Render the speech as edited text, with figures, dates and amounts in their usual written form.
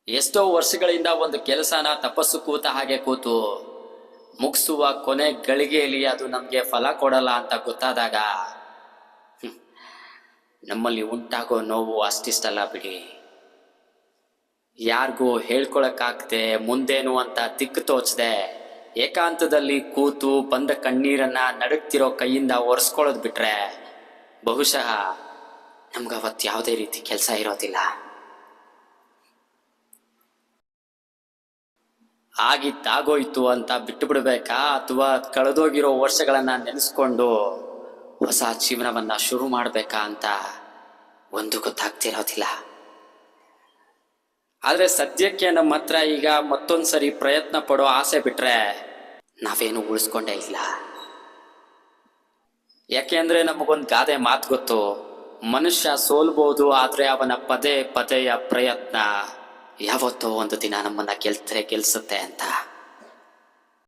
ಎಷ್ಟೋ ವರ್ಷಗಳಿಂದ ಒಂದು ಕೆಲಸನ ತಪಸ್ಸು ಕೂತ ಹಾಗೆ ಕೂತು ಮುಗಿಸುವ ಕೊನೆ ಗಳಿಗೆಯಲ್ಲಿ ಅದು ನಮಗೆ ಫಲ ಕೊಡಲ್ಲ ಅಂತ ಗೊತ್ತಾದಾಗ ನಮ್ಮಲ್ಲಿ ಉಂಟಾಗೋ ನೋವು ಅಷ್ಟಿಷ್ಟಲ್ಲ ಬಿಡಿ. ಯಾರಿಗೂ ಹೇಳ್ಕೊಳಕ್ಕಾಗದೆ ಮುಂದೇನು ಅಂತ ದಿಕ್ಕು ತೋಚದೆ ಏಕಾಂತದಲ್ಲಿ ಕೂತು ಬಂದ ಕಣ್ಣೀರನ್ನ ನಡುಗ್ತಿರೋ ಕೈಯಿಂದ ಒರೆಸ್ಕೊಳ್ಳೋದು ಬಿಟ್ರೆ ಬಹುಶಃ ನಮ್ಗವತ್ತು ಯಾವುದೇ ರೀತಿ ಕೆಲಸ ಇರೋದಿಲ್ಲ. ಆಗಿದ್ದಾಗೋಯ್ತು ಅಂತ ಬಿಟ್ಟು ಬಿಡಬೇಕಾ ಅಥವಾ ಕಳೆದೋಗಿರೋ ವರ್ಷಗಳನ್ನ ನೆನೆಸ್ಕೊಂಡು ಹೊಸ ಜೀವನವನ್ನ ಶುರು ಮಾಡಬೇಕಾ ಅಂತ ಒಂದು ಗೊತ್ತಾಗ್ತಿರೋದಿಲ್ಲ. ಆದರೆ ಸದ್ಯಕ್ಕೆ ನಮ್ಮ ಹತ್ರ ಈಗ ಮತ್ತೊಂದ್ಸರಿ ಪ್ರಯತ್ನ ಪಡೋ ಆಸೆ ಬಿಟ್ರೆ ನಾವೇನು ಉಳಿಸ್ಕೊಂಡೇ ಇಲ್ಲ. ಯಾಕೆಂದ್ರೆ ನಮಗೊಂದು ಗಾದೆ ಮಾತು ಗೊತ್ತು, ಮನುಷ್ಯ ಸೋಲ್ಬಹುದು ಆದರೆ ಅವನ ಪದೇ ಪದೆಯ ಪ್ರಯತ್ನ ಯಾವತ್ತೋ ಒಂದು ದಿನ ನಮ್ಮನ್ನ ಗೆಲ್ಸುತ್ತೆ ಅಂತ.